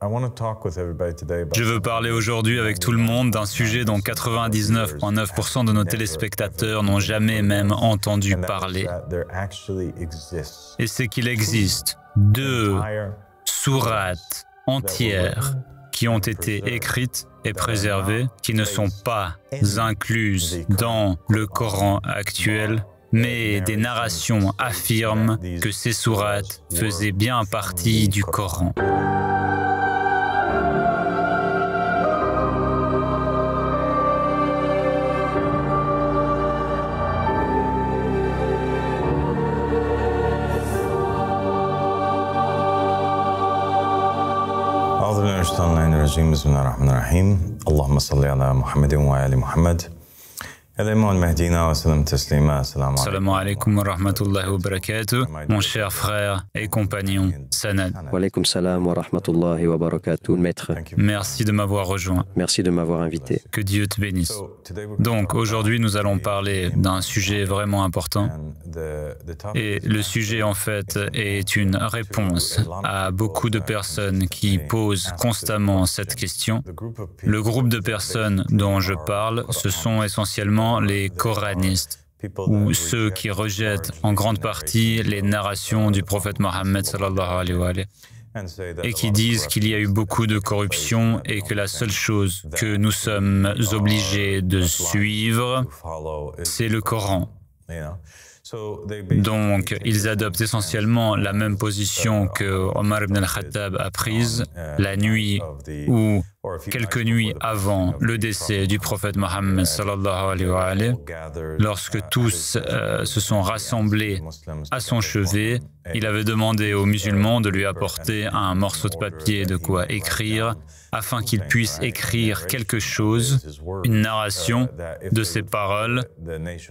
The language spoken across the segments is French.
Je veux parler aujourd'hui avec tout le monde d'un sujet dont 99,9% de nos téléspectateurs n'ont jamais même entendu parler. Et c'est qu'il existe 2 sourates entières qui ont été écrites et préservées, qui ne sont pas incluses dans le Coran actuel, mais des narrations affirment que ces sourates faisaient bien partie du Coran. بسم الله الرحمن الرحيم اللهم صل على محمد وآل محمد Salam alaikum wa rahmatullahi wa barakatuh, mon cher frère et compagnon Sanad. Wa alaikum salam wa rahmatullahi wa barakatuh, maître. Merci de m'avoir rejoint. Merci de m'avoir invité. Que Dieu te bénisse. Donc aujourd'hui nous allons parler d'un sujet vraiment important. Et le sujet en fait est une réponse à beaucoup de personnes qui posent constamment cette question. Le groupe de personnes dont je parle, ce sont essentiellement les coranistes, ou ceux qui rejettent en grande partie les narrations du prophète Mohammed sallallahu alayhi wa sallam, et qui disent qu'il y a eu beaucoup de corruption et que la seule chose que nous sommes obligés de suivre, c'est le Coran. Donc, ils adoptent essentiellement la même position que Omar ibn al-Khattab a prise la nuit ou quelques nuits avant le décès du prophète Mohammed sallallahu alayhi wa sallam, lorsque tous se sont rassemblés à son chevet. Il avait demandé aux musulmans de lui apporter un morceau de papier de quoi écrire, afin qu'il puisse écrire quelque chose, une narration de ces paroles,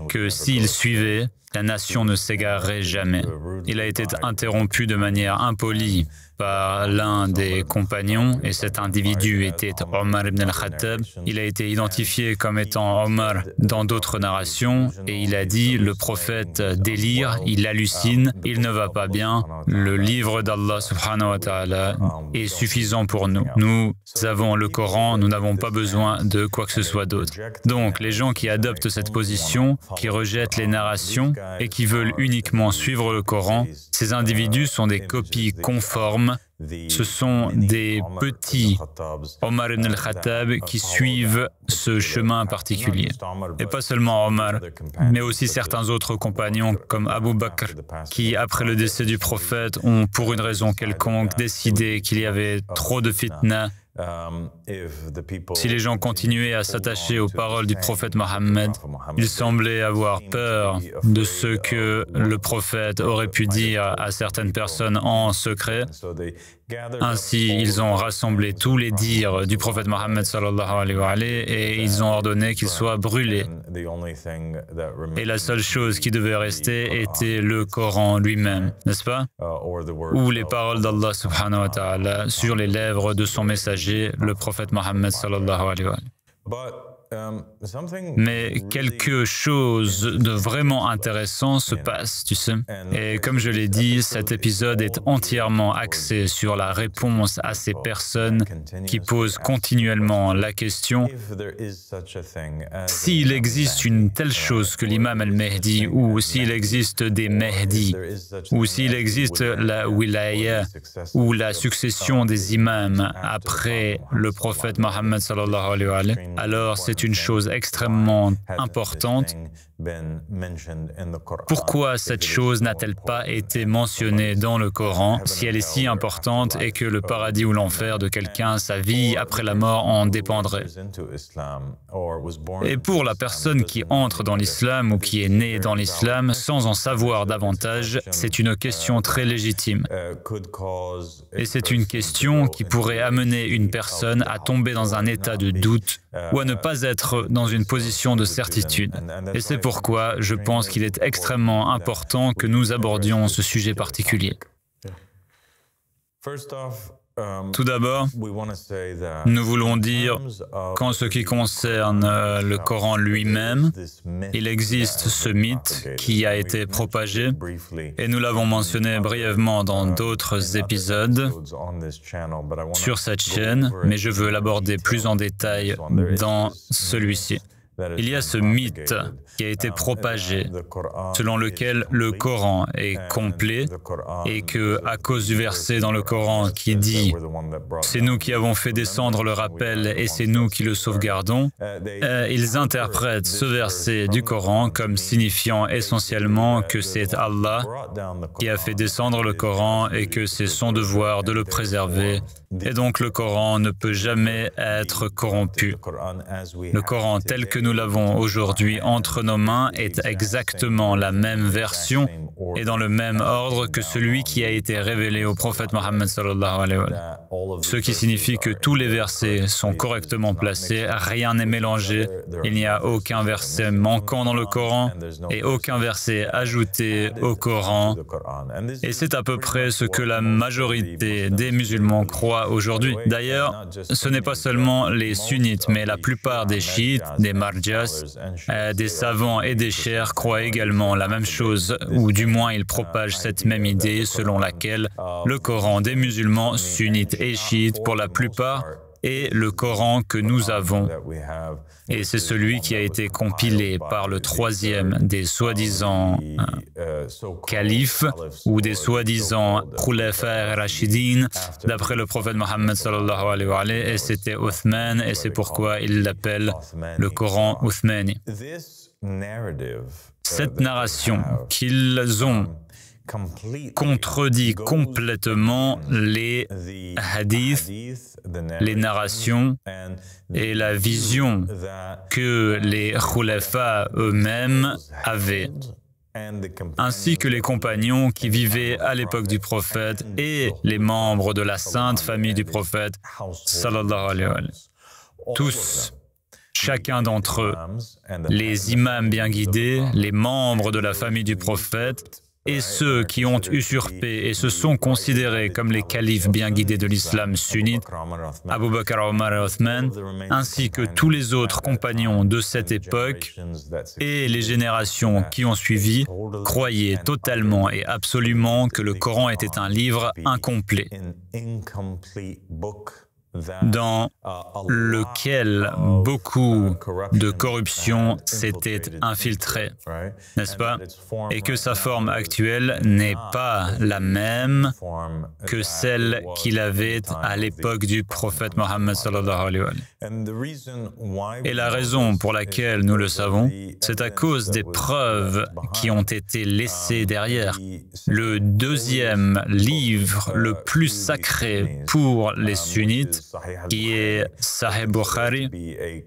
que s'il suivait, la nation ne s'égarerait jamais. Il a été interrompu de manière impolie par l'un des compagnons, et cet individu était Omar ibn al-Khattab. Il a été identifié comme étant Omar dans d'autres narrations, et il a dit, le prophète délire, il hallucine, il ne va pas bien, le livre d'Allah subhanahu wa ta'ala est suffisant pour nous. Nous avons le Coran, nous n'avons pas besoin de quoi que ce soit d'autre. Donc les gens qui adoptent cette position, qui rejettent les narrations et qui veulent uniquement suivre le Coran, ces individus sont des copies conformes. Ce sont des petits Omar ibn al-Khattab qui suivent ce chemin particulier. Et pas seulement Omar, mais aussi certains autres compagnons comme Abu Bakr, qui après le décès du prophète ont pour une raison quelconque décidé qu'il y avait trop de fitna. Si les gens continuaient à s'attacher aux paroles du prophète Mohammed, ils semblaient avoir peur de ce que le prophète aurait pu dire à certaines personnes en secret. Ainsi, ils ont rassemblé tous les dires du prophète Mohammed sallallahu alayhi wa sallam et ils ont ordonné qu'ils soient brûlés. Et la seule chose qui devait rester était le Coran lui-même, n'est-ce pas? Ou les paroles d'Allah subhanahu wa ta'ala sur les lèvres de son messager, le prophète Mohammed sallallahu alayhi wa sallam. Mais quelque chose de vraiment intéressant se passe, tu sais. Et comme je l'ai dit, cet épisode est entièrement axé sur la réponse à ces personnes qui posent continuellement la question s'il existe une telle chose que l'imam al-Mahdi, ou s'il existe des Mahdi, ou s'il existe la wilaya, ou la succession des imams après le prophète Mohammed sallallahu alayhi wa sallam, alors c'est une chose extrêmement importante. Pourquoi cette chose n'a-t-elle pas été mentionnée dans le Coran si elle est si importante et que le paradis ou l'enfer de quelqu'un, sa vie après la mort en dépendrait? Et pour la personne qui entre dans l'islam ou qui est née dans l'islam sans en savoir davantage, c'est une question très légitime. Et c'est une question qui pourrait amener une personne à tomber dans un état de doute ou à ne pas être dans une position de certitude. Et c'est pourquoi je pense qu'il est extrêmement important que nous abordions ce sujet particulier. Tout d'abord, nous voulons dire qu'en ce qui concerne le Coran lui-même, il existe ce mythe qui a été propagé, et nous l'avons mentionné brièvement dans d'autres épisodes sur cette chaîne, mais je veux l'aborder plus en détail dans celui-ci. Il y a ce mythe qui a été propagé, selon lequel le Coran est complet et que, à cause du verset dans le Coran qui dit « C'est nous qui avons fait descendre le rappel et c'est nous qui le sauvegardons », ils interprètent ce verset du Coran comme signifiant essentiellement que c'est Allah qui a fait descendre le Coran et que c'est son devoir de le préserver. Et donc le Coran ne peut jamais être corrompu. Le Coran tel que nous l'avons aujourd'hui entre nos mains est exactement la même version et dans le même ordre que celui qui a été révélé au prophète Mohammed sallallahu alayhi wa sallam. Ce qui signifie que tous les versets sont correctement placés, rien n'est mélangé, il n'y a aucun verset manquant dans le Coran et aucun verset ajouté au Coran. Et c'est à peu près ce que la majorité des musulmans croient aujourd'hui. D'ailleurs, ce n'est pas seulement les sunnites, mais la plupart des chiites, des marjas, des savants et des chers croient également la même chose, ou du moins ils propagent cette même idée selon laquelle le Coran des musulmans sunnites et chiites pour la plupart est le Coran que nous avons. Et c'est celui qui a été compilé par le troisième des soi-disant califes ou des soi-disant khulafa rashidin d'après le prophète Mohammed sallallahu alayhi wa sallam, et c'était Uthman, et c'est pourquoi il l'appelle le Coran Uthmani. Cette narration qu'ils ont contredit complètement les hadiths, les narrations et la vision que les khulafa eux-mêmes avaient, ainsi que les compagnons qui vivaient à l'époque du prophète et les membres de la sainte famille du prophète sallallahu alayhi wa sallam. Tous, chacun d'entre eux, les imams bien guidés, les membres de la famille du prophète, et ceux qui ont usurpé et se sont considérés comme les califes bien guidés de l'islam sunnite, Abu Bakr, Omar et Othman, ainsi que tous les autres compagnons de cette époque et les générations qui ont suivi, croyaient totalement et absolument que le Coran était un livre incomplet, dans lequel beaucoup de corruption s'était infiltrée, n'est-ce pas? Et que sa forme actuelle n'est pas la même que celle qu'il avait à l'époque du prophète Mohammed sallallahu alayhi wa sallam. Et la raison pour laquelle nous le savons, c'est à cause des preuves qui ont été laissées derrière. Le deuxième livre le plus sacré pour les sunnites, qui est Sahih Bukhari,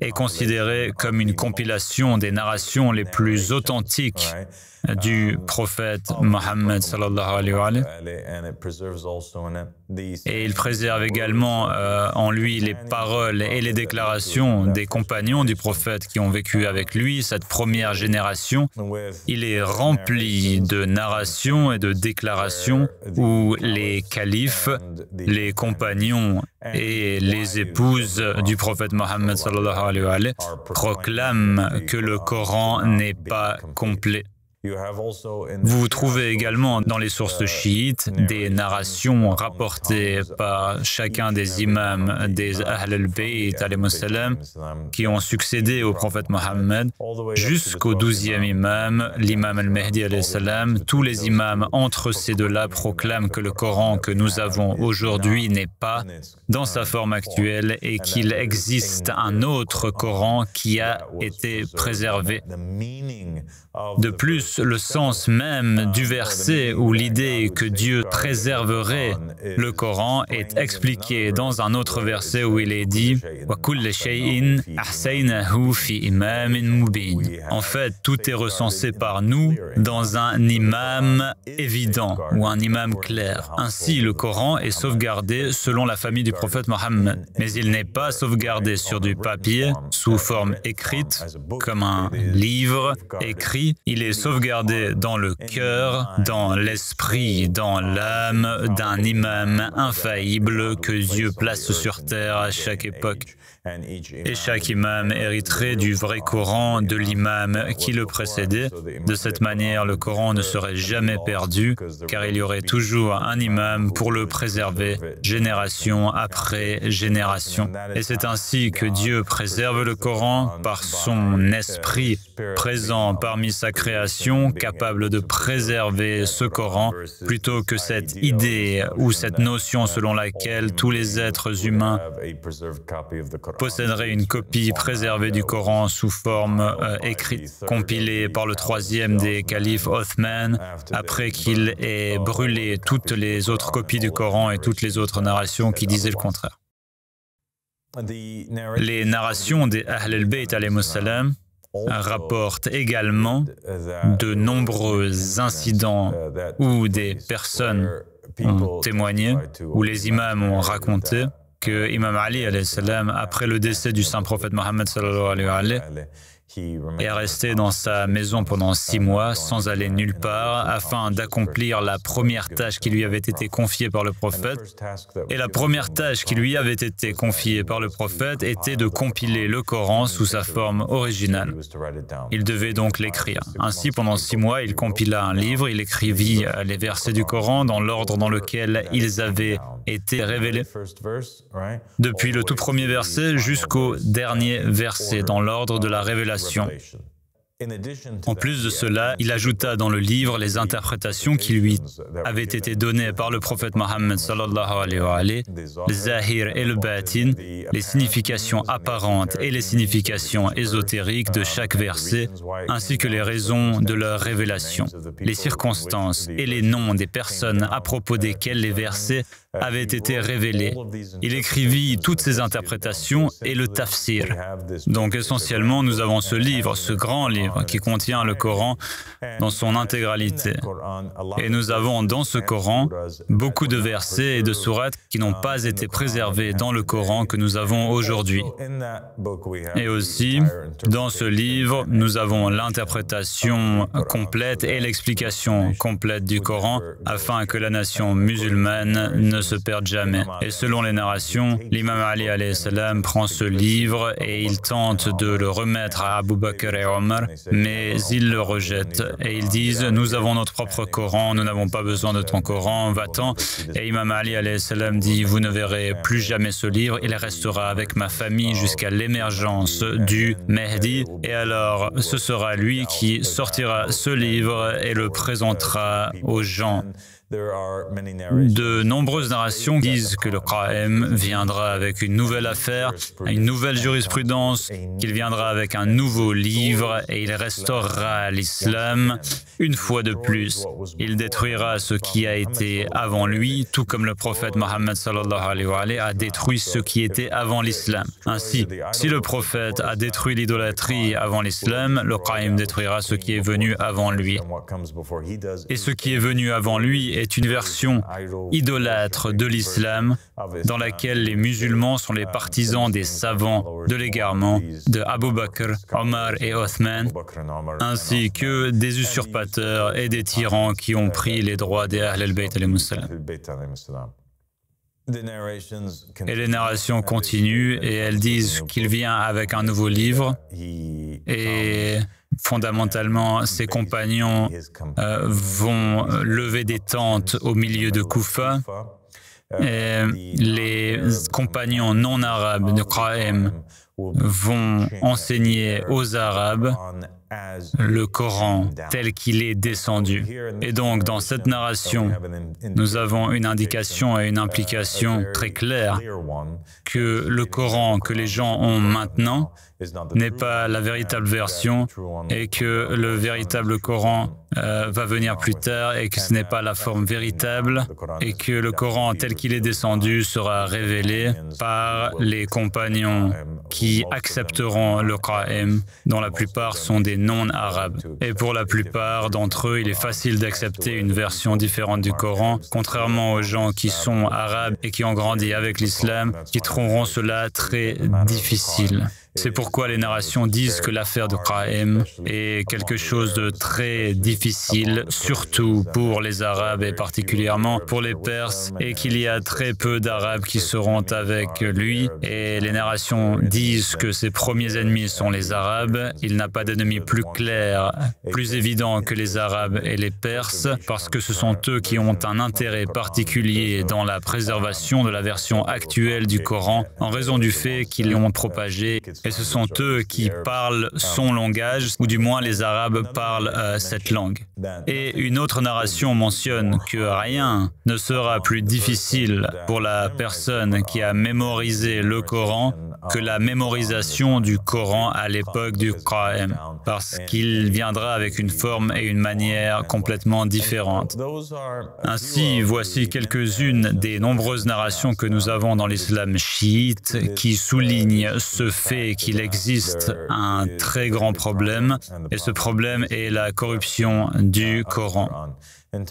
est considéré comme une compilation des narrations les plus authentiques du prophète Mohammed sallallahu alayhi wa sallam. Et il préserve également en lui les paroles et les déclarations des compagnons du prophète qui ont vécu avec lui, cette première génération. Il est rempli de narrations et de déclarations où les califes, les compagnons et les épouses du prophète Mohammed sallallahu alayhi wa sallam proclament que le Coran n'est pas complet. Vous trouvez également dans les sources chiites des narrations rapportées par chacun des imams des Ahl al-Bayt qui ont succédé au prophète Mohammed jusqu'au 12e imam, l'imam al-Mahdi. Tous les imams entre ces deux-là proclament que le Coran que nous avons aujourd'hui n'est pas dans sa forme actuelle et qu'il existe un autre Coran qui a été préservé. De plus, le sens même du verset ou l'idée que Dieu préserverait le Coran est expliqué dans un autre verset où il est dit « Wa kulla shay'in ahsaynahu fi imamin mubin » En fait, tout est recensé par nous dans un imam évident ou un imam clair. Ainsi, le Coran est sauvegardé selon la famille du prophète Mohammed, mais il n'est pas sauvegardé sur du papier sous forme écrite, comme un livre écrit. Il est sauvegardé sauvegardé dans le cœur, dans l'esprit, dans l'âme d'un imam infaillible que Dieu place sur terre à chaque époque. Et chaque imam hériterait du vrai Coran de l'imam qui le précédait. De cette manière, le Coran ne serait jamais perdu, car il y aurait toujours un imam pour le préserver, génération après génération. Et c'est ainsi que Dieu préserve le Coran par son esprit présent parmi sa création, capable de préserver ce Coran, plutôt que cette idée ou cette notion selon laquelle tous les êtres humains posséderait une copie préservée du Coran sous forme écrite, compilée par le troisième des califes Othman, après qu'il ait brûlé toutes les autres copies du Coran et toutes les autres narrations qui disaient le contraire. Les narrations des Ahl al-Bayt alayhimus salam rapportent également de nombreux incidents où des personnes ont témoigné, où les imams ont raconté que Imam Ali, après le décès du saint prophète Mohammed, est resté dans sa maison pendant 6 mois sans aller nulle part afin d'accomplir la première tâche qui lui avait été confiée par le prophète. Et la première tâche qui lui avait été confiée par le prophète était de compiler le Coran sous sa forme originale. Il devait donc l'écrire. Ainsi, pendant 6 mois, il compila un livre, il écrivit les versets du Coran dans l'ordre dans lequel ils avaient été révélés, depuis le tout premier verset jusqu'au dernier verset, dans l'ordre de la révélation. En plus de cela, il ajouta dans le livre les interprétations qui lui avaient été données par le prophète Mohammed le zahir et le batin, les significations apparentes et les significations ésotériques de chaque verset, ainsi que les raisons de leur révélation, les circonstances et les noms des personnes à propos desquelles les versets avaient été révélés. Il écrivit toutes ces interprétations et le tafsir. Donc essentiellement, nous avons ce livre, ce grand livre qui contient le Coran dans son intégralité. Et nous avons dans ce Coran beaucoup de versets et de sourates qui n'ont pas été préservés dans le Coran que nous avons aujourd'hui. Et aussi, dans ce livre, nous avons l'interprétation complète et l'explication complète du Coran afin que la nation musulmane ne se perde jamais. Et selon les narrations, l'imam Ali alayhi salam prend ce livre et il tente de le remettre à Abu Bakr et Omar, mais ils le rejettent et ils disent « Nous avons notre propre Coran, nous n'avons pas besoin de ton Coran, va-t'en ». Et imam Ali alayhi salam dit « Vous ne verrez plus jamais ce livre, il restera avec ma famille jusqu'à l'émergence du Mehdi et alors ce sera lui qui sortira ce livre et le présentera aux gens ». De nombreuses narrations disent que le Qa'im viendra avec une nouvelle affaire, une nouvelle jurisprudence, qu'il viendra avec un nouveau livre et il restaurera l'islam une fois de plus. Il détruira ce qui a été avant lui, tout comme le prophète Mohammed a détruit ce qui était avant l'islam. Ainsi, si le prophète a détruit l'idolâtrie avant l'islam, le Qa'im détruira ce qui est venu avant lui. Et ce qui est venu avant lui est une version idolâtre de l'islam dans laquelle les musulmans sont les partisans des savants de l'égarement de Abu Bakr, Omar et Othman, ainsi que des usurpateurs et des tyrans qui ont pris les droits des Ahl al-Bayt alayhimus salam. Et les narrations continuent et elles disent qu'il vient avec un nouveau livre et fondamentalement ses compagnons vont lever des tentes au milieu de Koufa et les compagnons non arabes de Qa'im vont enseigner aux Arabes le Coran tel qu'il est descendu. Et donc, dans cette narration, nous avons une indication et une implication très claire que le Coran que les gens ont maintenant n'est pas la véritable version et que le véritable Coran va venir plus tard et que ce n'est pas la forme véritable et que le Coran tel qu'il est descendu sera révélé par les compagnons qui accepteront le Qa'im, dont la plupart sont des non-arabes. Et pour la plupart d'entre eux, il est facile d'accepter une version différente du Coran, contrairement aux gens qui sont arabes et qui ont grandi avec l'islam, qui trouveront cela très difficile. C'est pourquoi les narrations disent que l'affaire de Qa'im est quelque chose de très difficile, surtout pour les Arabes et particulièrement pour les Perses, et qu'il y a très peu d'Arabes qui seront avec lui. Et les narrations disent que ses premiers ennemis sont les Arabes. Il n'a pas d'ennemis plus clairs, plus évidents que les Arabes et les Perses, parce que ce sont eux qui ont un intérêt particulier dans la préservation de la version actuelle du Coran, en raison du fait qu'ils l'ont propagé, et ce sont eux qui parlent son langage, ou du moins les Arabes parlent cette langue. Et une autre narration mentionne que rien ne sera plus difficile pour la personne qui a mémorisé le Coran que la mémorisation du Coran à l'époque du Qa'im, parce qu'il viendra avec une forme et une manière complètement différentes. Ainsi, voici quelques-unes des nombreuses narrations que nous avons dans l'islam chiite qui soulignent ce fait qu'il existe un très grand problème, et ce problème est la corruption du Coran.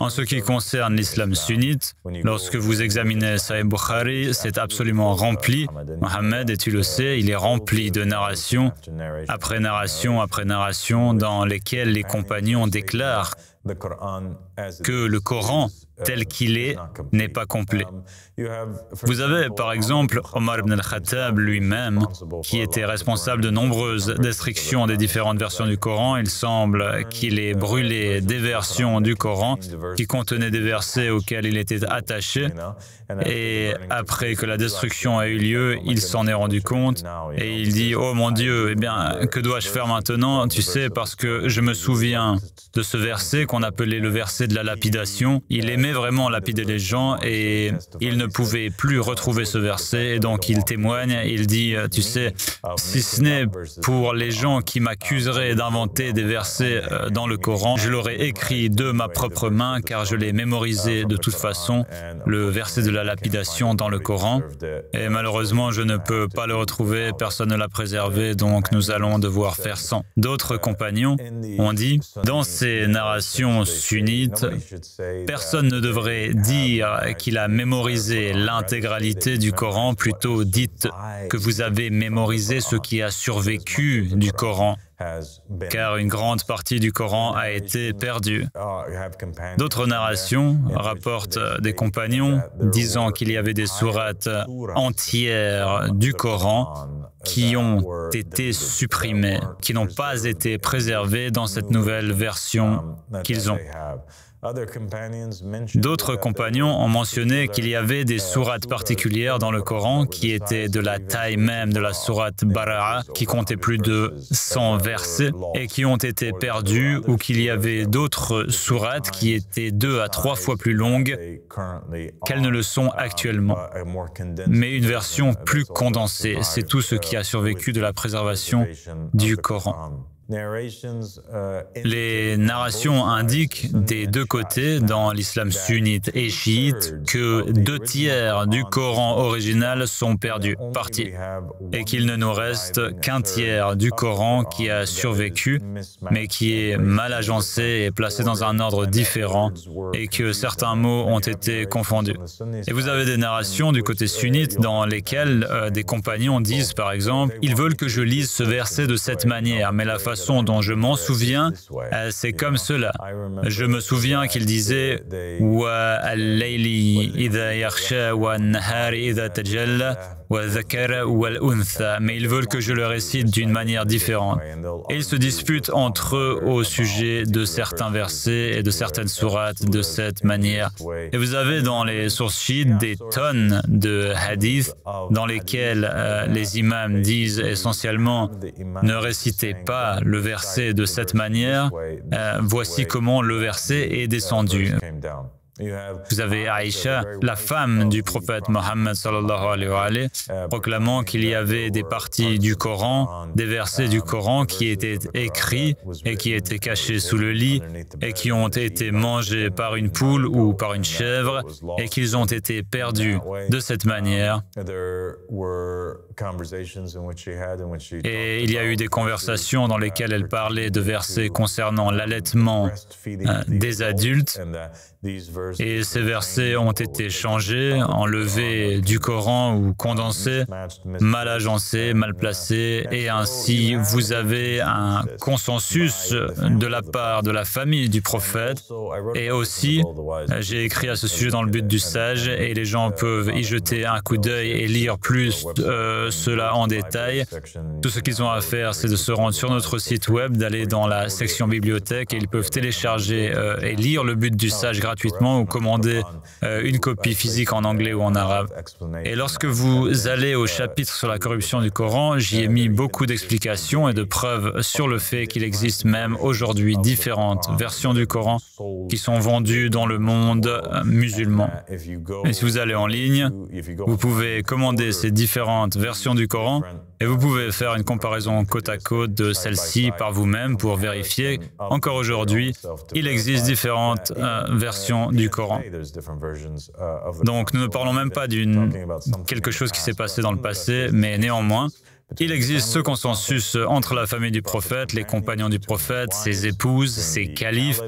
En ce qui concerne l'islam sunnite, lorsque vous examinez Sahih Bukhari, c'est absolument rempli. Mohammed, et tu le sais, il est rempli de narrations après narration, dans lesquelles les compagnons déclarent que le Coran, tel qu'il est, n'est pas complet. Vous avez par exemple Omar ibn al-Khattab lui-même, qui était responsable de nombreuses destructions des différentes versions du Coran. Il semble qu'il ait brûlé des versions du Coran qui contenaient des versets auxquels il était attaché. Et après que la destruction a eu lieu, il s'en est rendu compte et il dit « Oh mon Dieu, eh bien, que dois-je faire maintenant? Tu sais, parce que je me souviens de ce verset qu'on appelait le verset de la lapidation. Il aimait vraiment lapider les gens et il ne pouvait plus retrouver ce verset. Et donc il témoigne, il dit « Tu sais, si ce n'est pour les gens qui m'accuseraient d'inventer des versets dans le Coran, je l'aurais écrit de ma propre main car je l'ai mémorisé de toute façon, le verset de la lapidation dans le Coran. Et malheureusement, je ne peux pas le retrouver, personne ne l'a préservé, donc nous allons devoir faire sans. » D'autres compagnons ont dit, dans ces narrations sunnites, personne ne devrait dire qu'il a mémorisé l'intégralité du Coran, plutôt dites que vous avez mémorisé ce qui a survécu du Coran, car une grande partie du Coran a été perdue. D'autres narrations rapportent des compagnons disant qu'il y avait des sourates entières du Coran qui ont été supprimées, qui n'ont pas été préservées dans cette nouvelle version qu'ils ont. D'autres compagnons ont mentionné qu'il y avait des sourates particulières dans le Coran qui étaient de la taille même de la sourate Bara'a, qui comptait plus de 100 versets et qui ont été perdues, ou qu'il y avait d'autres sourates qui étaient 2 à 3 fois plus longues qu'elles ne le sont actuellement. Mais une version plus condensée, c'est tout ce qui a survécu de la préservation du Coran. Les narrations indiquent des deux côtés, dans l'islam sunnite et chiite, que 2 tiers du Coran original sont perdus, partis, et qu'il ne nous reste qu'un tiers du Coran qui a survécu, mais qui est mal agencé et placé dans un ordre différent, et que certains mots ont été confondus. Et vous avez des narrations du côté sunnite dans lesquelles des compagnons disent, par exemple, « Ils veulent que je lise ce verset de cette manière, mais la façon dont je m'en souviens, c'est comme cela. Je me souviens qu'il disait wa al-layli idha yakhsha wa an-nahari idha tajalla wa dhakara wal untha, mais ils veulent que je le récite d'une manière différente. Et ils se disputent entre eux au sujet de certains versets et de certaines sourates de cette manière. Et vous avez dans les sources chiites des tonnes de hadiths dans lesquels les imams disent essentiellement « Ne récitez pas le verset de cette manière, voici comment le verset est descendu. » Vous avez Aïcha, la femme du prophète Mohammed sallallahu alayhi wa alayhi, proclamant qu'il y avait des parties du Coran, des versets du Coran qui étaient écrits et qui étaient cachés sous le lit et qui ont été mangés par une poule ou par une chèvre et qu'ils ont été perdus de cette manière. Et il y a eu des conversations dans lesquelles elle parlait de versets concernant l'allaitement des adultes Et ces versets ont été changés, enlevés du Coran ou condensés, mal agencés, mal placés, et ainsi vous avez un consensus de la part de la famille du prophète. Et aussi, j'ai écrit à ce sujet dans le but du sage, et les gens peuvent y jeter un coup d'œil et lire plus cela en détail. Tout ce qu'ils ont à faire, c'est de se rendre sur notre site web, d'aller dans la section bibliothèque, et ils peuvent télécharger et lire le but du sage gratuitement ou commander une copie physique en anglais ou en arabe. Et lorsque vous allez au chapitre sur la corruption du Coran, j'y ai mis beaucoup d'explications et de preuves sur le fait qu'il existe même aujourd'hui différentes versions du Coran qui sont vendues dans le monde musulman. Et si vous allez en ligne, vous pouvez commander ces différentes versions du Coran et vous pouvez faire une comparaison côte à côte de celles-ci par vous-même pour vérifier. Encore aujourd'hui, il existe différentes versions du Coran. Donc nous ne parlons même pas d'une quelque chose qui s'est passé dans le passé, mais néanmoins, il existe ce consensus entre la famille du prophète, les compagnons du prophète, ses épouses, ses califes,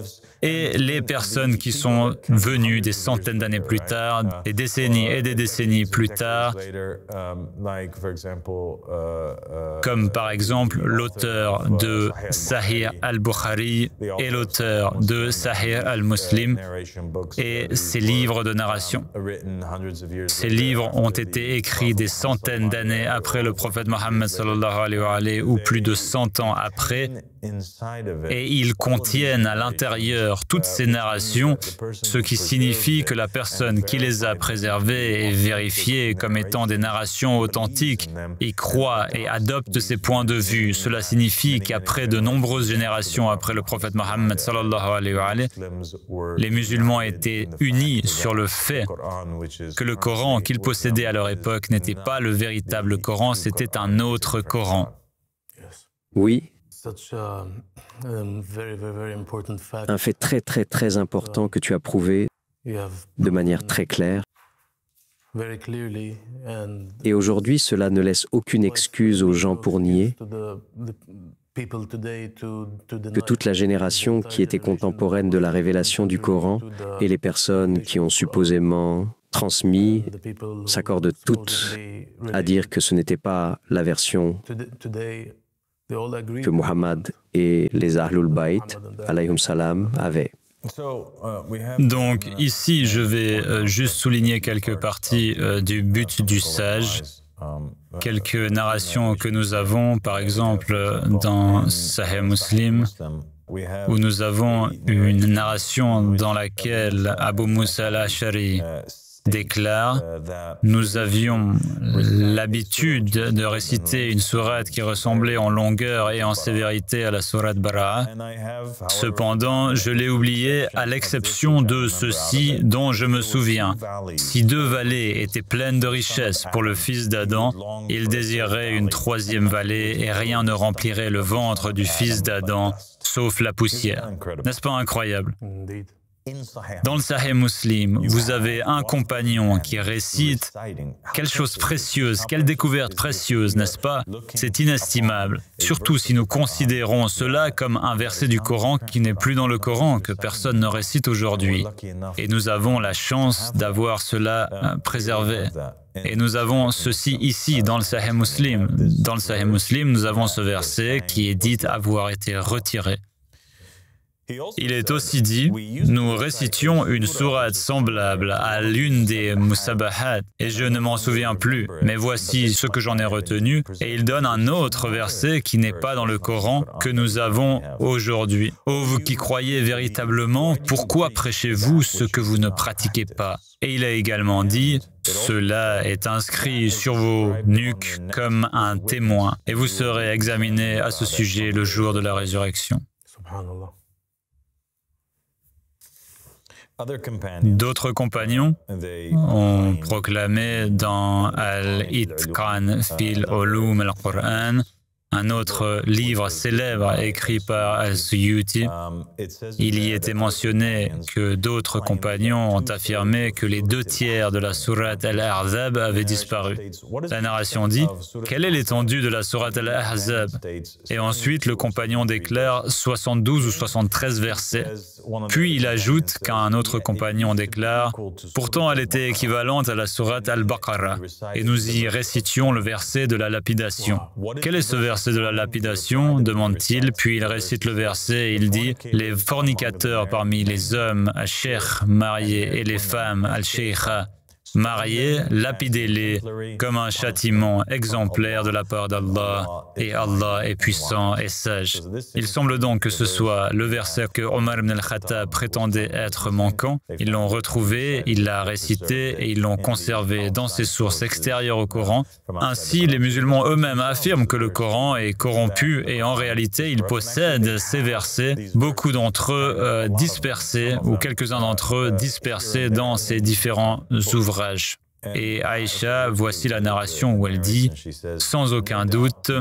et les personnes qui sont venues des centaines d'années plus tard, des décennies et des décennies plus tard, comme par exemple l'auteur de Sahih al-Bukhari et l'auteur de Sahih al-Muslim et ses livres de narration. Ces livres ont été écrits des centaines d'années après le prophète Mohammed sallallahu alayhi wa alayhi, ou plus de 100 ans après, et ils contiennent à l'intérieur toutes ces narrations, ce qui signifie que la personne qui les a préservées et vérifiées comme étant des narrations authentiques y croit et adopte ces points de vue. Cela signifie qu'après de nombreuses générations après le prophète Mohammed sallallahu alayhi wa alayhi, les musulmans étaient unis sur le fait que le Coran qu'ils possédaient à leur époque n'était pas le véritable Coran, c'était un autre Coran. Oui. Un fait très important que tu as prouvé de manière très claire. Et aujourd'hui, cela ne laisse aucune excuse aux gens pour nier que toute la génération qui était contemporaine de la révélation du Coran et les personnes qui ont supposément transmis s'accordent toutes à dire que ce n'était pas la version que Muhammad et les Ahlul Bayt, alayhum salam, avaient. Donc ici, je vais juste souligner quelques parties du but du sage, quelques narrations que nous avons, par exemple dans Sahih Muslim, où nous avons une narration dans laquelle Abu Musa al-Ash'ari déclare « Nous avions l'habitude de réciter une sourate qui ressemblait en longueur et en sévérité à la sourate Bara'a. Cependant, je l'ai oublié à l'exception de ceci dont je me souviens. Si 2 vallées étaient pleines de richesses pour le fils d'Adam, il désirerait une 3e vallée et rien ne remplirait le ventre du fils d'Adam, sauf la poussière. » N'est-ce pas incroyable? Dans le Sahih Muslim, vous avez un compagnon qui récite « Quelle chose précieuse, quelle découverte précieuse, n'est-ce pas? C'est inestimable, surtout si nous considérons cela comme un verset du Coran qui n'est plus dans le Coran, que personne ne récite aujourd'hui. Et nous avons la chance d'avoir cela préservé. Et nous avons ceci ici, dans le Sahih Muslim. Dans le Sahih Muslim, nous avons ce verset qui est dit avoir été retiré. Il est aussi dit, nous récitions une sourate semblable à l'une des Musabahat, et je ne m'en souviens plus, mais voici ce que j'en ai retenu, et il donne un autre verset qui n'est pas dans le Coran que nous avons aujourd'hui. Ô vous qui croyez véritablement, pourquoi prêchez-vous ce que vous ne pratiquez pas? Et il a également dit, cela est inscrit sur vos nuques comme un témoin, et vous serez examinés à ce sujet le jour de la résurrection. D'autres compagnons ont proclamé dans Al-Itqan fil Ulum al-Qur'an un autre livre célèbre écrit par Al-Suyuti, il y était mentionné que d'autres compagnons ont affirmé que les 2/3 de la sourate Al-Ahzab avaient disparu. La narration dit « Quelle est l'étendue de la sourate Al-Ahzab » Et ensuite, le compagnon déclare 72 ou 73 versets. Puis il ajoute qu'un autre compagnon déclare « Pourtant, elle était équivalente à la sourate Al-Baqarah. » Et nous y récitions le verset de la lapidation. Quel est ce verset de la lapidation demande-t-il, puis il récite le verset et il dit « Les fornicateurs parmi les hommes, al-sheikh, mariés, et les femmes, al-sheikha, mariés, lapidez-les comme un châtiment exemplaire de la part d'Allah, et Allah est puissant et sage. » Il semble donc que ce soit le verset que Omar ibn al-Khattab prétendait être manquant. Ils l'ont retrouvé, il l'a récité et ils l'ont conservé dans ses sources extérieures au Coran. Ainsi, les musulmans eux-mêmes affirment que le Coran est corrompu et en réalité, ils possèdent ces versets, beaucoup d'entre eux dispersés ou quelques-uns d'entre eux dispersés dans ces différents ouvrages. Et Aïcha, voici la narration où elle dit « Sans aucun doute,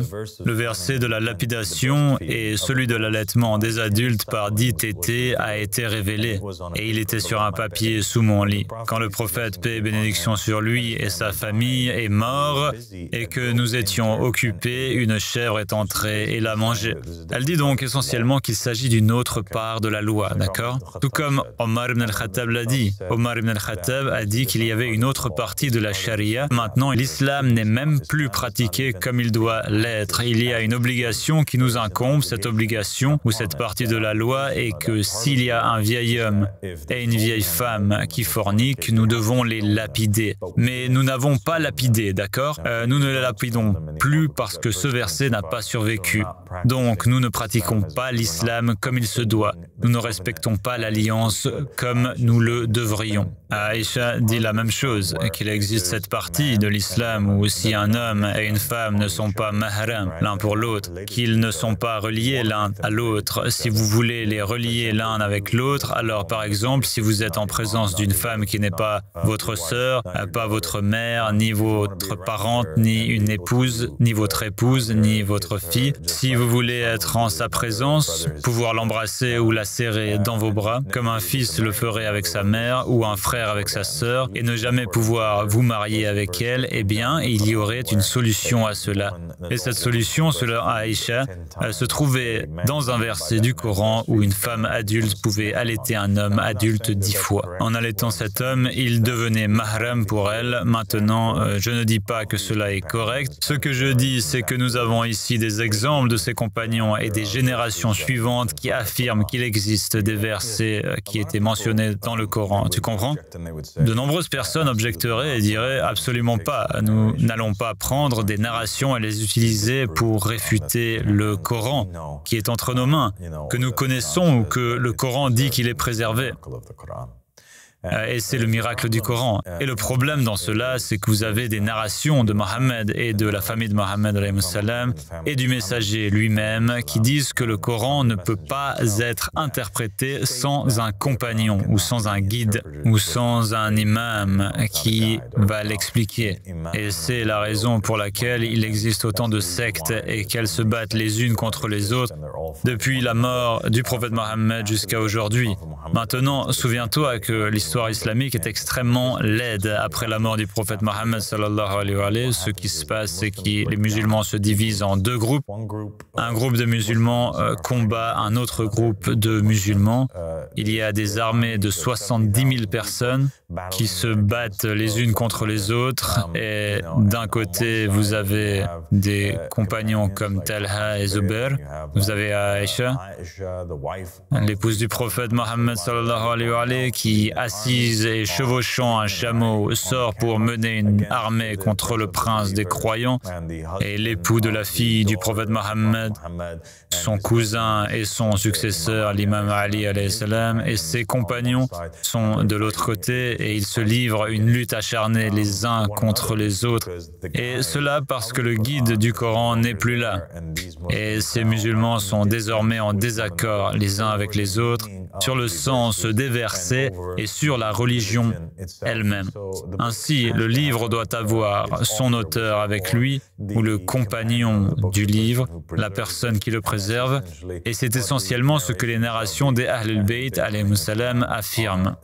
le verset de la lapidation et celui de l'allaitement des adultes par 10 tétés a été révélé, et il était sur un papier sous mon lit. Quand le prophète, paix et bénédiction sur lui et sa famille, est mort, et que nous étions occupés, une chèvre est entrée et l'a mangé. » Elle dit donc essentiellement qu'il s'agit d'une autre part de la loi, d'accord? Tout comme Omar ibn al-Khattab l'a dit. Omar ibn al-Khattab a dit qu'il y avait une autre partie de la charia. Maintenant, l'islam n'est même plus pratiqué comme il doit l'être. Il y a une obligation qui nous incombe, cette obligation ou cette partie de la loi est que s'il y a un vieil homme et une vieille femme qui forniquent, nous devons les lapider. Mais nous n'avons pas lapidé, d'accord? Nous ne les lapidons plus parce que ce verset n'a pas survécu. Donc, nous ne pratiquons pas l'islam comme il se doit. Nous ne respectons pas l'alliance comme nous le devrions. Aïcha dit la même chose, qu'il existe cette partie de l'islam où si un homme et une femme ne sont pas mahram l'un pour l'autre, qu'ils ne sont pas reliés l'un à l'autre. Si vous voulez les relier l'un avec l'autre, alors par exemple, si vous êtes en présence d'une femme qui n'est pas votre sœur, pas votre mère, ni votre parente, ni une épouse, ni votre épouse, ni votre fille, si vous voulez être en sa présence, pouvoir l'embrasser ou la serrer dans vos bras, comme un fils le ferait avec sa mère ou un frère avec sa sœur, et ne jamais pouvoir vous marier avec elle, eh bien, il y aurait une solution à cela. Et cette solution, selon Aïcha, se trouvait dans un verset du Coran où une femme adulte pouvait allaiter un homme adulte 10 fois. En allaitant cet homme, il devenait mahram pour elle. Maintenant, je ne dis pas que cela est correct. Ce que je dis, c'est que nous avons ici des exemples de ces compagnons et des générations suivantes qui affirment qu'il existe des versets qui étaient mentionnés dans le Coran. Tu comprends? De nombreuses personnes objecteraient et diraient absolument pas. Nous n'allons pas prendre des narrations et les utiliser pour réfuter le Coran qui est entre nos mains, que nous connaissons ou que le Coran dit qu'il est préservé. Et c'est le miracle du Coran. Et le problème dans cela, c'est que vous avez des narrations de Mohammed et de la famille de Mohammed et du messager lui-même qui disent que le Coran ne peut pas être interprété sans un compagnon ou sans un guide ou sans un imam qui va l'expliquer. Et c'est la raison pour laquelle il existe autant de sectes et qu'elles se battent les unes contre les autres depuis la mort du prophète Mohammed jusqu'à aujourd'hui. Maintenant, souviens-toi que l'histoire islamique est extrêmement laide. Après la mort du prophète Mohammed sallallahu alayhi wa sallam, ce qui se passe, c'est que les musulmans se divisent en deux groupes. Un groupe de musulmans combat un autre groupe de musulmans. Il y a des armées de 70 000 personnes qui se battent les unes contre les autres. Et d'un côté, vous avez des compagnons comme Talha et Zubair. Vous avez Aïcha, l'épouse du prophète Mohammed sallallahu alayhi wa sallam, qui assise et chevauchant un chameau sort pour mener une armée contre le prince des croyants, et l'époux de la fille du prophète Mohammed, son cousin et son successeur, l'imam Ali alayhi salam, et ses compagnons sont de l'autre côté et ils se livrent une lutte acharnée les uns contre les autres. Et cela parce que le guide du Coran n'est plus là. Et ces musulmans sont désormais en désaccord les uns avec les autres sur le sens des versets et sur la religion elle-même. Ainsi, le livre doit avoir son auteur avec lui, ou le compagnon du livre, la personne qui le préserve, et c'est essentiellement ce que les narrations des Ahl al-Bayt alayhimus salam affirment.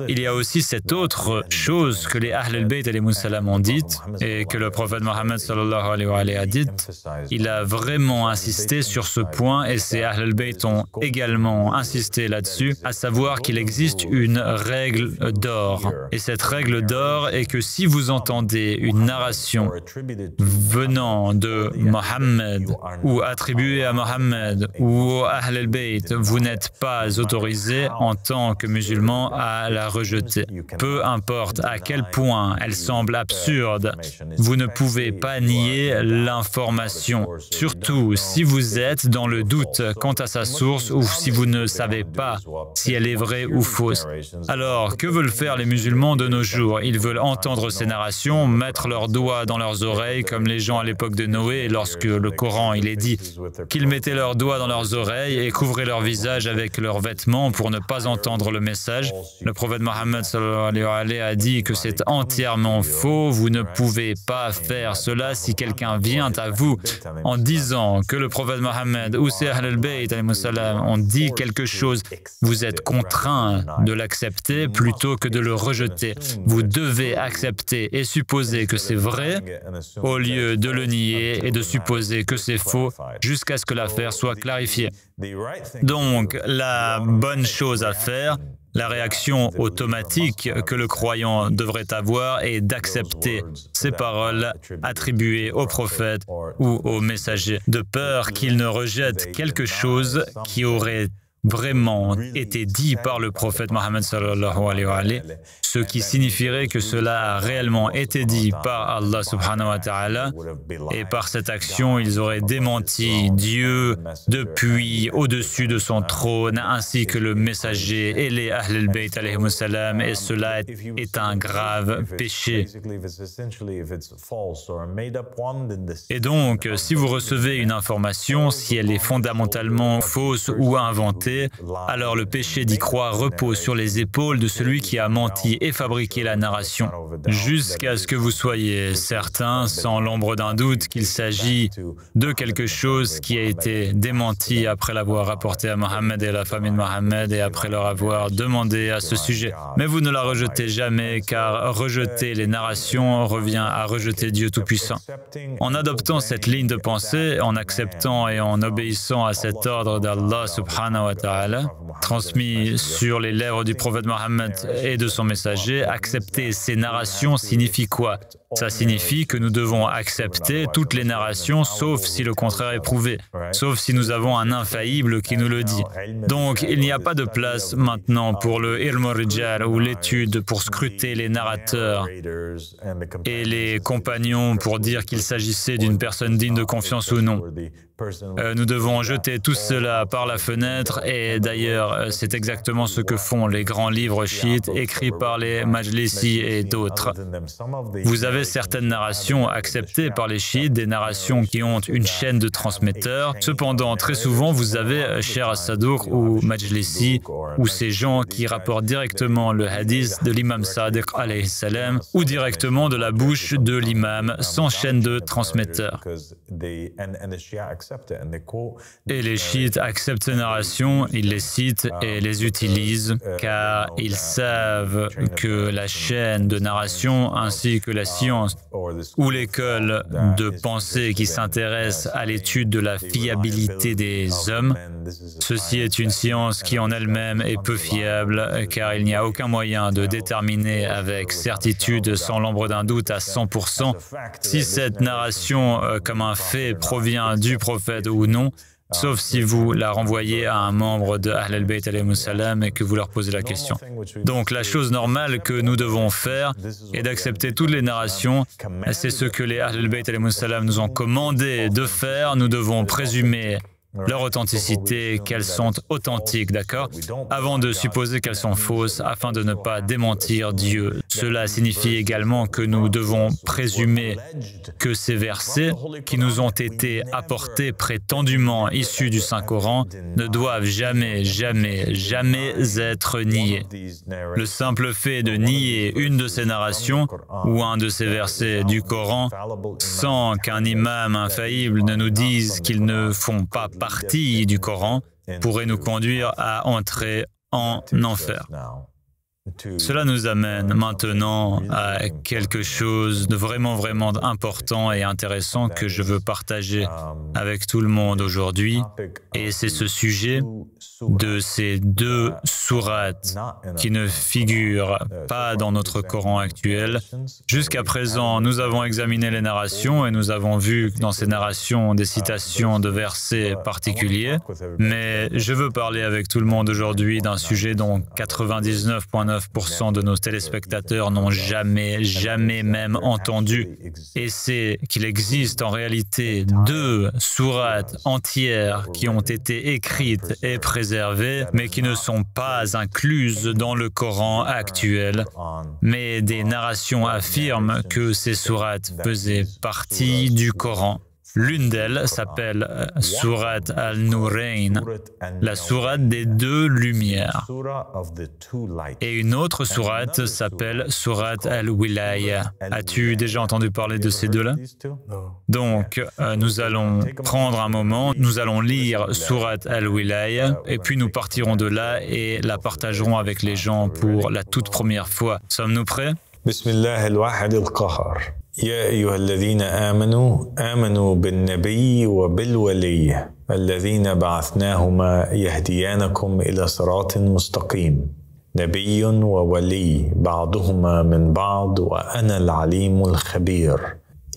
Il y a aussi cette autre chose que les Ahl al-Bayt alayhimus salam ont dite, et que le prophète Mohammed sallallahu alayhi wa sallam a dite. Il a vraiment insisté sur ce point, et ces Ahl al-Bayt ont également insisté là-dessus, à savoir qu'il existe une règle d'or. Et cette règle d'or est que si vous entendez une narration venant de Mohammed ou attribuée à Mohammed ou au Ahl al-Bayt, vous n'êtes pas autorisé en tant que musulman à la rejeter. Peu importe à quel point elle semble absurde, vous ne pouvez pas nier l'information, surtout si vous êtes dans le doute quant à sa source ou si vous ne savez pas si elle est vraie ou fausse. Alors, que veulent faire les musulmans de nos jours? Ils veulent entendre ces narrations, mettre leurs doigts dans leurs oreilles, comme les gens à l'époque de Noé, et lorsque le Coran il est dit qu'ils mettaient leurs doigts dans leurs oreilles et couvraient leur visage avec leurs vêtements pour ne pas entendre le message. Le prophète Mohammed sallallahu alayhi wa sallam a dit que c'est entièrement faux, vous ne pouvez pas faire cela. Si quelqu'un vient à vous en disant que le prophète Mohammed ou ses Ahl al-Bayt ont dit quelque chose, vous êtes contraint de l'accepter plutôt que de le rejeter. Vous devez accepter et supposer que c'est vrai au lieu de le nier et de supposer que c'est faux jusqu'à ce que l'affaire soit clarifiée. Donc, la bonne chose à faire, la réaction automatique que le croyant devrait avoir est d'accepter ces paroles attribuées au prophète ou au messager, de peur qu'il ne rejette quelque chose qui aurait vraiment été dit par le prophète Mohammed sallallahu alayhi wa sallam, ce qui signifierait que cela a réellement été dit par Allah subhanahu wa ta'ala, et par cette action, ils auraient démenti Dieu depuis au-dessus de son trône, ainsi que le messager et les Ahl al-Bayt alayhimus salam, et cela est un grave péché. Et donc, si vous recevez une information, si elle est fondamentalement fausse ou inventée, alors le péché d'y croire repose sur les épaules de celui qui a menti et fabriqué la narration, jusqu'à ce que vous soyez certain, sans l'ombre d'un doute, qu'il s'agit de quelque chose qui a été démenti après l'avoir rapporté à Mohammed et à la famille de Mohammed et après leur avoir demandé à ce sujet. Mais vous ne la rejetez jamais, car rejeter les narrations revient à rejeter Dieu Tout-Puissant. En adoptant cette ligne de pensée, en acceptant et en obéissant à cet ordre d'Allah subhanahu wa ta'ala, transmis sur les lèvres du prophète Mohammed et de son messager, accepter ces narrations signifie quoi? Ça signifie que nous devons accepter toutes les narrations, sauf si le contraire est prouvé, sauf si nous avons un infaillible qui nous le dit. Donc, il n'y a pas de place maintenant pour le ilm al-rijal ou l'étude pour scruter les narrateurs et les compagnons pour dire qu'il s'agissait d'une personne digne de confiance ou non. Nous devons jeter tout cela par la fenêtre, et d'ailleurs, c'est exactement ce que font les grands livres chiites écrits par les Majlisi et d'autres. Vous avez certaines narrations acceptées par les chiites, des narrations qui ont une chaîne de transmetteurs. Cependant, très souvent, vous avez Cheikh al-Saduq ou Majlisi, ou ces gens qui rapportent directement le hadith de l'imam Sadiq alayhi salam, ou directement de la bouche de l'imam, sans chaîne de transmetteurs. Et les chiites acceptent ces narrations, ils les citent et les utilisent, car ils savent que la chaîne de narration ainsi que la science ou l'école de pensée qui s'intéresse à l'étude de la fiabilité des hommes, ceci est une science qui en elle-même est peu fiable, car il n'y a aucun moyen de déterminer avec certitude, sans l'ombre d'un doute, à 100% si cette narration comme un fait provient du prophète ou non, sauf si vous la renvoyez à un membre de Ahl al-Bayt alayhimus salam et que vous leur posez la question. Donc la chose normale que nous devons faire est d'accepter toutes les narrations. C'est ce que les Ahl al-Bayt alayhimus salam nous ont commandé de faire. Nous devons présumer leur authenticité, qu'elles sont authentiques, d'accord? Avant de supposer qu'elles sont fausses, afin de ne pas démentir Dieu. Cela signifie également que nous devons présumer que ces versets qui nous ont été apportés prétendument issus du Saint-Coran ne doivent jamais, jamais, jamais être niés. Le simple fait de nier une de ces narrations ou un de ces versets du Coran sans qu'un imam infaillible ne nous dise qu'ils ne font pas partie du Coran pourrait nous conduire à entrer en enfer. Cela nous amène maintenant à quelque chose de vraiment important et intéressant que je veux partager avec tout le monde aujourd'hui. Et c'est ce sujet de ces deux sourates qui ne figurent pas dans notre Coran actuel. Jusqu'à présent, nous avons examiné les narrations et nous avons vu dans ces narrations des citations de versets particuliers. Mais je veux parler avec tout le monde aujourd'hui d'un sujet dont 99,9% de nos téléspectateurs n'ont jamais même entendu. Et c'est qu'il existe en réalité deux sourates entières qui ont été écrites et préservées, mais qui ne sont pas incluses dans le Coran actuel. Mais des narrations affirment que ces sourates faisaient partie du Coran. L'une d'elles s'appelle Sourate Al-Nurayn, la sourate des deux lumières. Et une autre sourate s'appelle Sourate Al-Wilaya. As-tu déjà entendu parler de ces deux-là? Donc, nous allons prendre un moment, nous allons lire Sourate Al-Wilaya, et puis nous partirons de là et la partagerons avec les gens pour la toute première fois. Sommes-nous prêts? Bismillah al-Wahid al-Qahar. يا أيها الذين آمنوا بالنبي وبالولي الذين بعثناهما يهديانكم إلى صراط مستقيم نبي وولي بعضهما من بعض وأنا العليم الخبير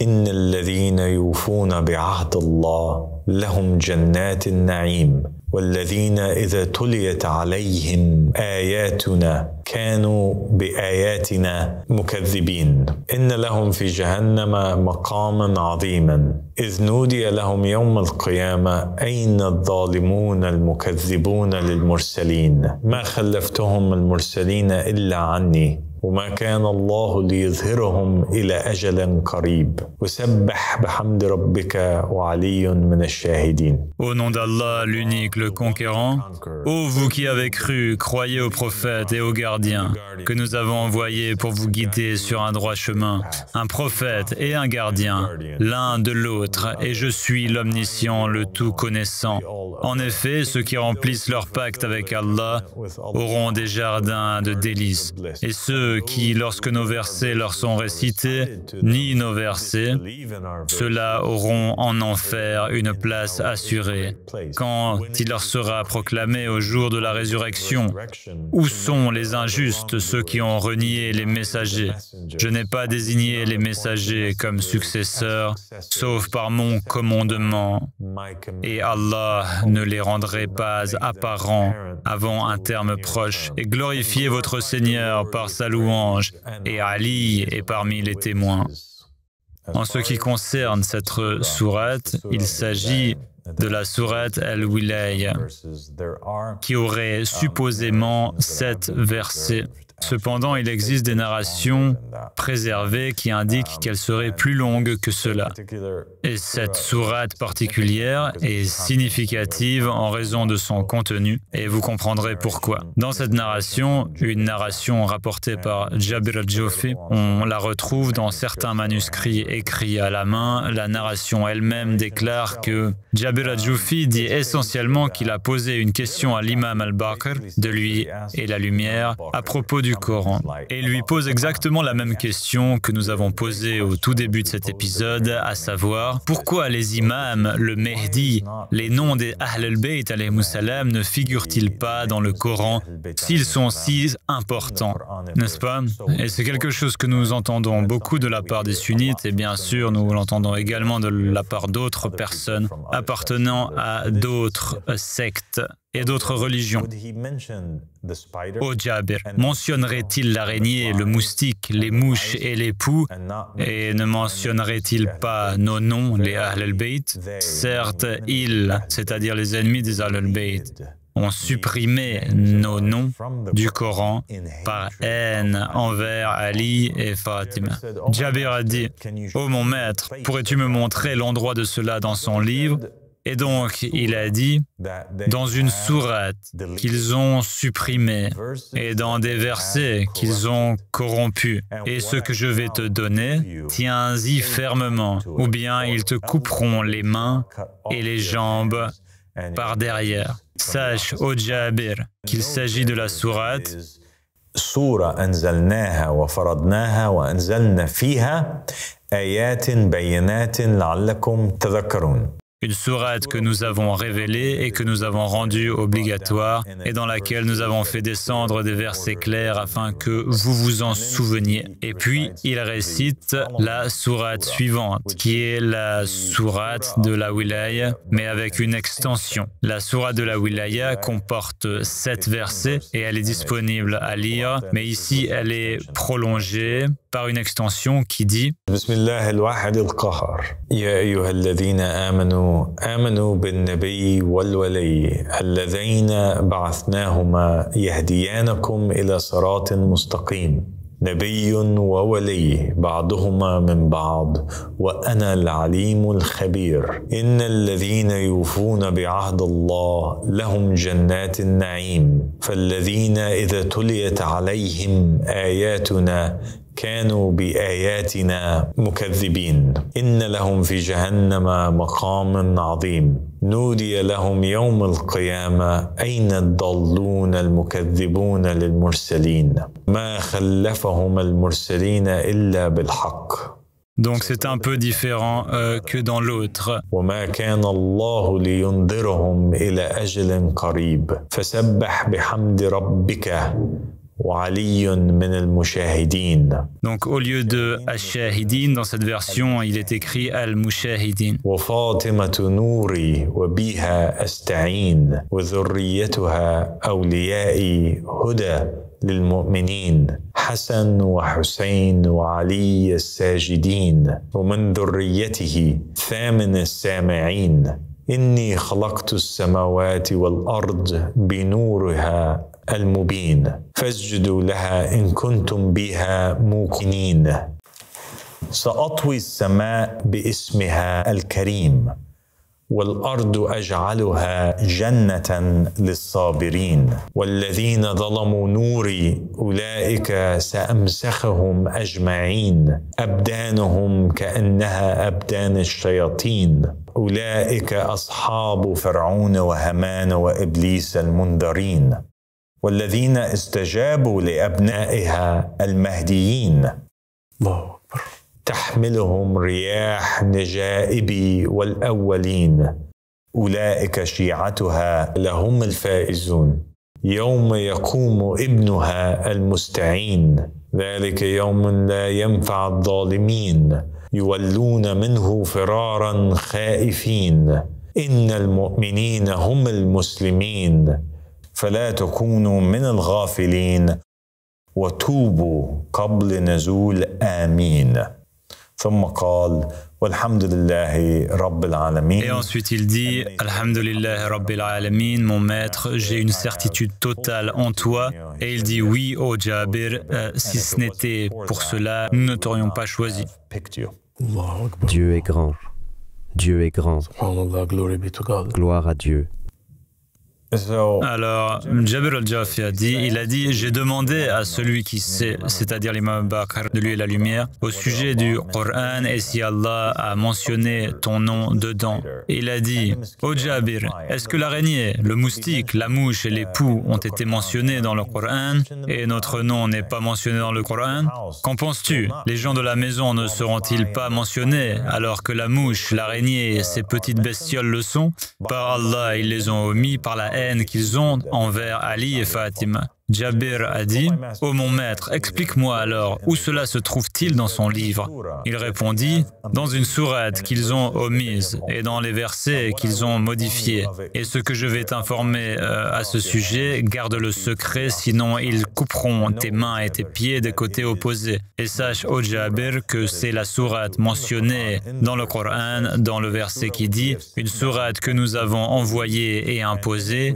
إن الذين يوفون بعهد الله لهم جنات النعيم والذين إذا تليت عليهم آياتنا كانوا بآياتنا مكذبين إن لهم في جهنم مقاما عظيما إذ نودي لهم يوم القيامة أين الظالمون المكذبون للمرسلين ما خلفتهم المرسلين إلا عني وما كان الله ليظهرهم إلى أجل قريب وسبح بحمد ربك وعلي من الشاهدين. Au nom d'Allah, l'unique, le conquérant, ô vous qui avez cru, croyez aux prophètes et aux gardiens que nous avons envoyés pour vous guider sur un droit chemin, un prophète et un gardien, l'un de l'autre, et je suis l'omniscient, le tout connaissant. En effet, ceux qui remplissent leur pacte avec Allah auront des jardins de délices, et ceux qui, lorsque nos versets leur sont récités, nient nos versets, ceux-là auront en enfer une place assurée. Quand il leur sera proclamé au jour de la résurrection, où sont les injustes, ceux qui ont renié les messagers? Je n'ai pas désigné les messagers comme successeurs, sauf par mon commandement, et Allah ne les rendrait pas apparents avant un terme proche. Et glorifiez votre Seigneur par sa louange, et Ali est parmi les témoins. En ce qui concerne cette sourate, il s'agit de la sourate Al-Wilaya, qui aurait supposément 7 versets. Cependant, il existe des narrations préservées qui indiquent qu'elle serait plus longue que cela. Et cette sourate particulière est significative en raison de son contenu, et vous comprendrez pourquoi. Dans cette narration, une narration rapportée par Jabir al-Jufi, on la retrouve dans certains manuscrits écrits à la main. La narration elle-même déclare que Jabir al-Jufi dit essentiellement qu'il a posé une question à l'imam al-Baqir, de lui et la lumière, à propos du Coran, et lui pose exactement la même question que nous avons posée au tout début de cet épisode, à savoir pourquoi les imams, le Mehdi, les noms des Ahl al-Bayt alayhimus salam ne figurent-ils pas dans le Coran s'ils sont si importants, n'est-ce pas? Et c'est quelque chose que nous entendons beaucoup de la part des sunnites, et bien sûr nous l'entendons également de la part d'autres personnes appartenant à d'autres sectes et d'autres religions. Ô Jabir, mentionnerait-il l'araignée, le moustique, les mouches et les poux, et ne mentionnerait-il pas nos noms, les Ahl al-Bayt? Certes, ils, c'est-à-dire les ennemis des Ahl al-Bayt, ont supprimé nos noms du Coran par haine envers Ali et Fatima. Jabir a dit, « Ô mon maître, pourrais-tu me montrer l'endroit de cela dans son livre ?» Et donc, il a dit, dans une sourate qu'ils ont supprimée et dans des versets qu'ils ont corrompus. Et ce que je vais te donner, tiens-y fermement, ou bien ils te couperont les mains et les jambes par derrière. Sache, ô Jabir, qu'il s'agit de la sourate سورة أنزلناها وفرضناها وأنزلنا فيها آيات بينات لعلكم تذكرون. Une sourate que nous avons révélée et que nous avons rendue obligatoire et dans laquelle nous avons fait descendre des versets clairs afin que vous vous en souveniez. Et puis, il récite la sourate suivante, qui est la sourate de la Wilaya, mais avec une extension. La sourate de la Wilaya comporte 7 versets et elle est disponible à lire, mais ici, elle est prolongée par une extension qui dit آمنوا بالنبي والولي الذين بعثناهما يهديانكم إلى صراط مستقيم نبي وولي بعضهما من بعض وأنا العليم الخبير إن الذين يوفون بعهد الله لهم جنات النعيم فالذين إذا تليت عليهم آياتنا كانوا بآياتنا مكذبين إن لهم في جهنم مقام عظيم نودي لهم يوم القيامة أين الضالون المكذبون للمرسلين ما خلفهم المرسلين إلا بالحق. Donc c'est un peu différent que dans l'autre. وما كان الله لينذرهم إلى أجل قريب فسبح بحمد ربك Donc au lieu de Ash-Shahidin, dans cette version, il est écrit Al-Mushahidin. وفاطمة نوري وبها أستعين وذريتها أوليائي هدى للمؤمنين حسن وحسين وعلي الساجدين ومن ذريته ثامن السامعين إني خلقت السماوات والأرض بنورها المبين فاسجدوا لها إن كنتم بها موقنين سأطوي السماء باسمها الكريم والأرض أجعلها جنة للصابرين والذين ظلموا نوري أولئك سأمسخهم أجمعين أبدانهم كأنها أبدان الشياطين أولئك أصحاب فرعون وهامان وإبليس المنذرين والذين استجابوا لأبنائها المهديين الله أكبر تحملهم رياح نجائب والأولين أولئك شيعتها لهم الفائزون يوم يقوم ابنها المستعين ذلك يوم لا ينفع الظالمين يولون منه فرارا خائفين إن المؤمنين هم المسلمين فلا تكونوا من الغافلين وتوبوا قبل نزول آمين ثم قال والحمد لله رب العالمين. Et ensuite il dit Alhamdulillah Rabbil Alamin, mon maître, j'ai une certitude totale en toi. Et il dit oui, ô Jabir, si ce n'était pour cela, nous ne t'aurions pas choisi. Dieu est grand. Dieu est grand. Gloire à Dieu. Alors, Jabir al-Jafi a dit, j'ai demandé à celui qui sait, c'est-à-dire l'imam Bakr, de lui et la lumière, au sujet du Coran et si Allah a mentionné ton nom dedans. Et il a dit, ô Jabir, est-ce que l'araignée, le moustique, la mouche et les poux ont été mentionnés dans le Coran et notre nom n'est pas mentionné dans le Coran? Qu'en penses-tu? Les gens de la maison ne seront-ils pas mentionnés alors que la mouche, l'araignée et ces petites bestioles le sont? Par Allah, ils les ont omis par la haine qu'ils ont envers Ali et Fatima. Jabir a dit « Ô mon maître, explique-moi alors, où cela se trouve-t-il dans son livre ?» Il répondit « Dans une sourate qu'ils ont omise et dans les versets qu'ils ont modifiés. Et ce que je vais t'informer à ce sujet, garde le secret, sinon ils couperont tes mains et tes pieds des côtés opposés. Et sache, ô Jabir, que c'est la sourate mentionnée dans le Coran, dans le verset qui dit « Une sourate que nous avons envoyée et imposée,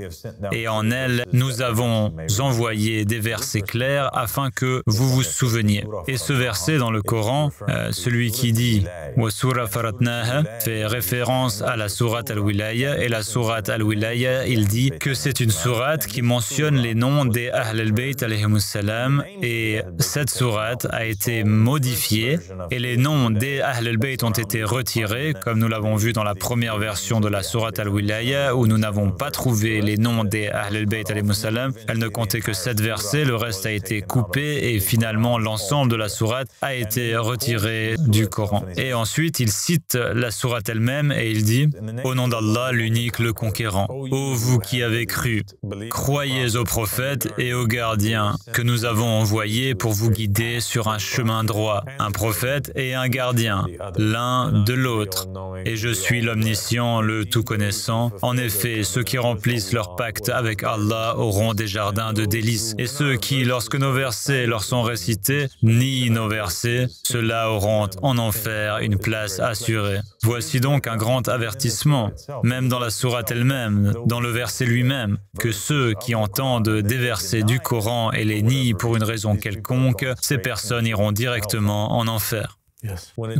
et en elle, nous avons envoyé des versets clairs afin que vous vous souveniez. » Et ce verset dans le Coran, celui qui dit « Wa sura faratnaha » fait référence à la sourate Al-Wilaya, et la sourate Al-Wilaya, il dit que c'est une sourate qui mentionne les noms des Ahl al-Bayt alayhimus salam, et cette sourate a été modifiée, et les noms des Ahl al-Bayt ont été retirés, comme nous l'avons vu dans la première version de la sourate Al-Wilaya, où nous n'avons pas trouvé les noms des Ahl al-Bayt alayhimus salam. Elle ne comptait que 7 versets, le reste a été coupé, et finalement l'ensemble de la sourate a été retiré du Coran. Et ensuite, il cite la sourate elle-même et il dit « Au nom d'Allah, l'unique, le conquérant. Ô vous qui avez cru, croyez aux prophètes et aux gardiens que nous avons envoyés pour vous guider sur un chemin droit, un prophète et un gardien, l'un de l'autre. Et je suis l'omniscient, le tout-connaissant. En effet, ceux qui remplissent leur pacte avec Allah auront des jardins de délices. Et ceux qui, lorsque nos versets leur sont récités, nient nos versets, ceux-là auront en enfer une place assurée. » Voici donc un grand avertissement, même dans la sourate elle-même, dans le verset lui-même, que ceux qui entendent des versets du Coran et les nient pour une raison quelconque, ces personnes iront directement en enfer.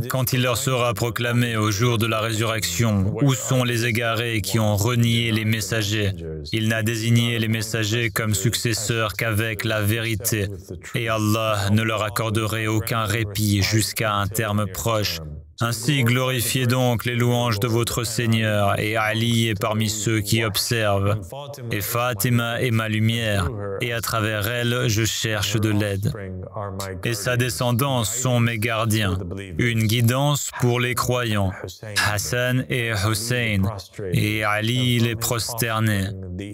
Quand il leur sera proclamé au jour de la résurrection, où sont les égarés qui ont renié les messagers? Il n'a désigné les messagers comme successeurs qu'avec la vérité, et Allah ne leur accorderait aucun répit jusqu'à un terme proche. Ainsi, glorifiez donc les louanges de votre Seigneur, et Ali est parmi ceux qui observent. Et Fatima est ma lumière, et à travers elle, je cherche de l'aide. Et sa descendance sont mes gardiens, une guidance pour les croyants, Hassan et Hussein, et Ali les prosternés,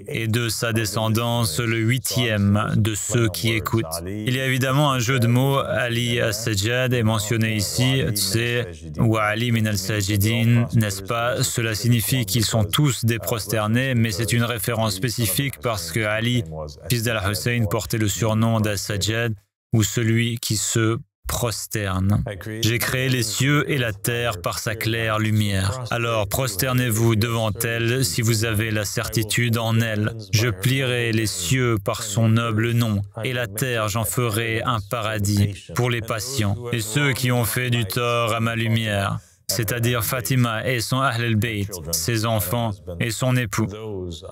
et de sa descendance le 8e de ceux qui écoutent. Il y a évidemment un jeu de mots, Ali as-Sajjad est mentionné ici, c'est Wa Ali min al-Sajidin, n'est-ce pas? Cela signifie qu'ils sont tous des prosternés, mais c'est une référence spécifique parce que Ali, fils d'Al-Hussein, portait le surnom d'As-Sajjad, ou celui qui se prosterne. J'ai créé les cieux et la terre par sa claire lumière. Alors prosternez-vous devant elle si vous avez la certitude en elle. Je plierai les cieux par son noble nom, et la terre j'en ferai un paradis pour les patients et ceux qui ont fait du tort à ma lumière, c'est-à-dire Fatima et son Ahl al-Bayt, ses enfants et son époux.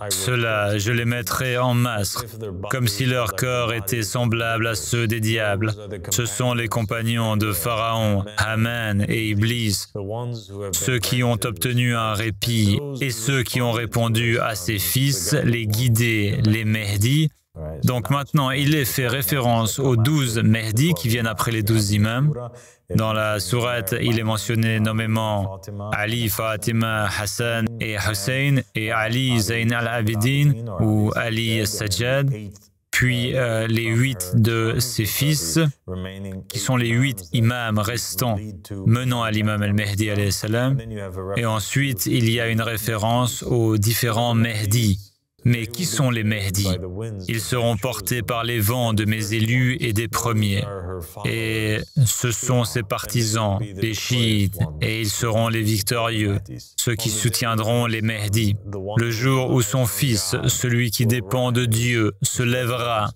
Ceux-là, je les mettrai en masre, comme si leur corps était semblable à ceux des diables. Ce sont les compagnons de Pharaon, Haman et Iblis, ceux qui ont obtenu un répit et ceux qui ont répondu à ses fils, les guidés, les Mehdi. Donc maintenant, il est fait référence aux 12 Mehdi qui viennent après les 12 imams. Dans la sourate, il est mentionné nommément Ali, Fatima, Hassan et Hussein, et Ali Zayn al-Abidin ou Ali Sajjad, puis les 8 de ses fils, qui sont les 8 imams restants menant à l'imam al-Mahdi alayhi salam. Et ensuite, il y a une référence aux différents Mehdi. Mais qui sont les Mehdi? Ils seront portés par les vents de mes élus et des premiers. Et ce sont ses partisans, les chiites, et ils seront les victorieux, ceux qui soutiendront les Mehdi. Le jour où son fils, celui qui dépend de Dieu, se lèvera,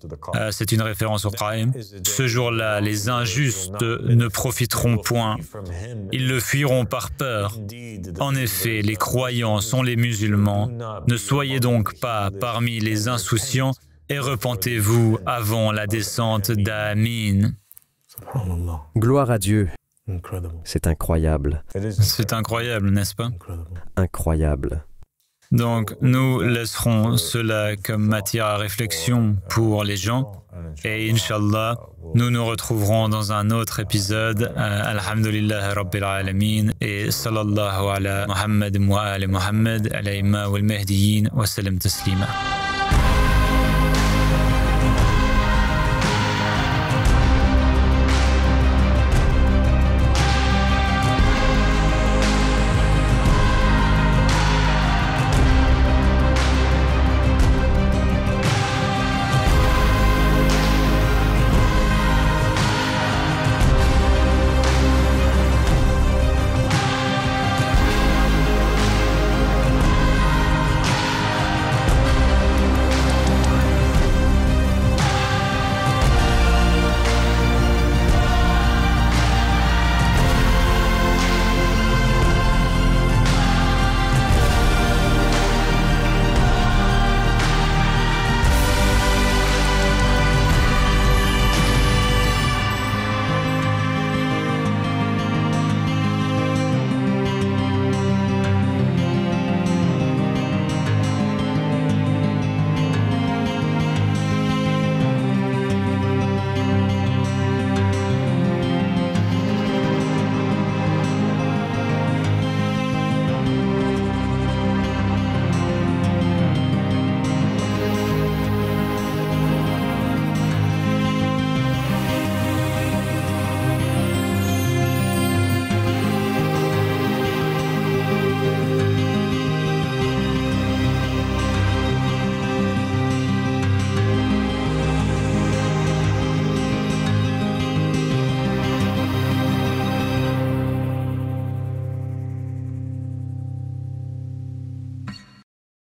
c'est une référence au Qa'im, ce jour-là, les injustes ne profiteront point. Ils le fuiront par peur. En effet, les croyants sont les musulmans. Ne soyez donc pas parmi les insouciants et repentez-vous avant la descente d'Amin. Gloire à Dieu. C'est incroyable. C'est incroyable, n'est-ce pas? Incroyable. Donc, nous laisserons cela comme matière à réflexion pour les gens. Et Inch'Allah, nous nous retrouverons dans un autre épisode. Alhamdulillah Rabbil Alamin. Et sallallahu ala Muhammad wa ala Muhammad, ala imma wal mahdiyin wa salam taslima.